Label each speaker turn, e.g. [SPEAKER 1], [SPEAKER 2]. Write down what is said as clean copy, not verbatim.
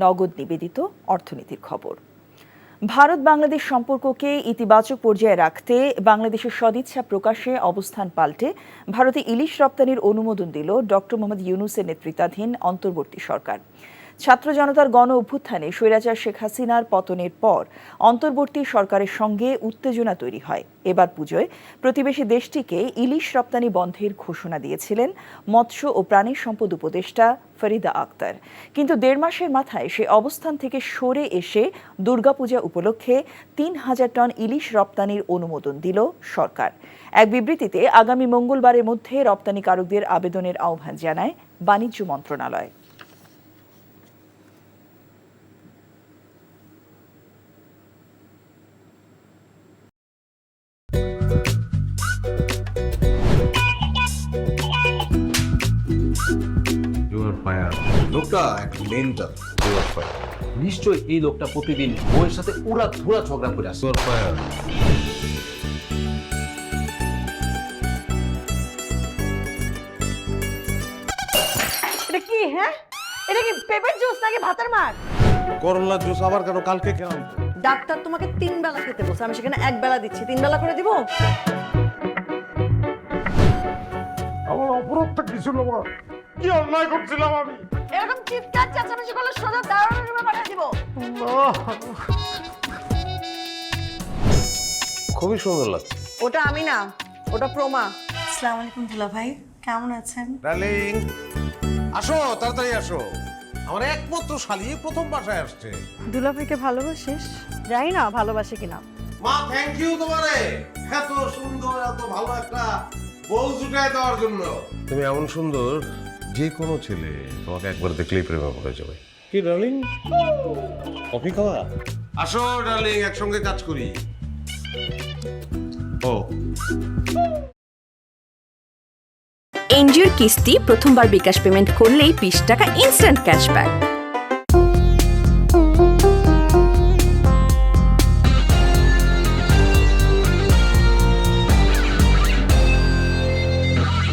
[SPEAKER 1] নগদ নিবেদিত অর্থনীতির খবর। ভারত বাংলাদেশ সম্পর্ককে ইতিবাচক পর্যায়ে রাখতে বাংলাদেশের সদিচ্ছা প্রকাশে অবস্থান পাল্টে ভারতে ইলিশ রপ্তানির অনুমোদন দিল ডক্টর মোহাম্মদ ইউনূসের নেতৃত্বাধীন অন্তর্বর্তী সরকার। ছাত্র জনতার গণ অভ্যুত্থানে স্বৈরাচার শেখ হাসিনার পতনের পর অন্তর্বর্তী সরকারের সঙ্গে উত্তেজনা তৈরি হয়। এবার পুজোয় প্রতিবেশী দেশটিকে ইলিশ রপ্তানি বন্ধের ঘোষণা দিয়েছিলেন মৎস্য ও প্রাণী সম্পদ উপদেষ্টা ফরিদা আক্তার। কিন্তু ১.৫ মাসের মাথায় সে অবস্থান থেকে সরে এসে দুর্গাপূজা উপলক্ষে ৩,০০০ টন ইলিশ রপ্তানির অনুমোদন দিল সরকার। এক বিবৃতিতে আগামী মঙ্গলবারের মধ্যে রপ্তানিকারকদের আবেদনের আহ্বান জানায় বাণিজ্য মন্ত্রণালয়।
[SPEAKER 2] লোকটা একটা মেন্টাল।
[SPEAKER 3] নিশ্চয়ই এই লোকটা প্রতিদিন বউয়ের সাথে উড়া ধুরা ঝগড়া করে আসে।
[SPEAKER 4] এটা কি? হ্যাঁ, এটা কি পেঁপের জুস নাকি ভাতের মার?
[SPEAKER 2] করলার জুস আবার কেন? কালকে কেন?
[SPEAKER 4] ডাক্তার তোমাকে 3 বেলা খেতে বলছে, আমি সেখানে 1 বেলা দিচ্ছি। 3 বেলা করে দিব?
[SPEAKER 2] আমার অপরাধটা কি ছিল? কি অন্যায় করছিলাম আমি?
[SPEAKER 4] এরকম চিৎকার চেঁচামেচি করলে সোজা দারোয়ানের রুমে পাঠিয়ে দিব।
[SPEAKER 2] খুবই সুন্দর লাগছে।
[SPEAKER 4] ওটা আমি না, ওটা প্রমা। আসসালামু আলাইকুম দুলা ভাই, কেমন আছেন?
[SPEAKER 2] ডার্লিং, আসো, তাড়াতাড়ি আসো। আমার একমাত্র শালি প্রথম বাসায় আসছে।
[SPEAKER 4] দুলা ভাইকে ভালোবাসিস? জানি না ভালোবাসে কিনা।
[SPEAKER 2] মা, থ্যাংক ইউ তোমারে এত সুন্দর, এত ভালো একটা বউ জুটায় দেওয়ার জন্য। তুমি এমন সুন্দর, যে কোনো ছেলে তোমাকে একবার দেখলেই প্রেমে পড়ে যাবে। কি ডার্লিং, কফি খাওয়া? আসো ডার্লিং, একসঙ্গে কাজ করি। ও
[SPEAKER 5] এনজিওর কিস্তি প্রথমবার বিকাশ পেমেন্ট করলেই 20 টাকা ইনস্ট্যান্ট ক্যাশব্যাক।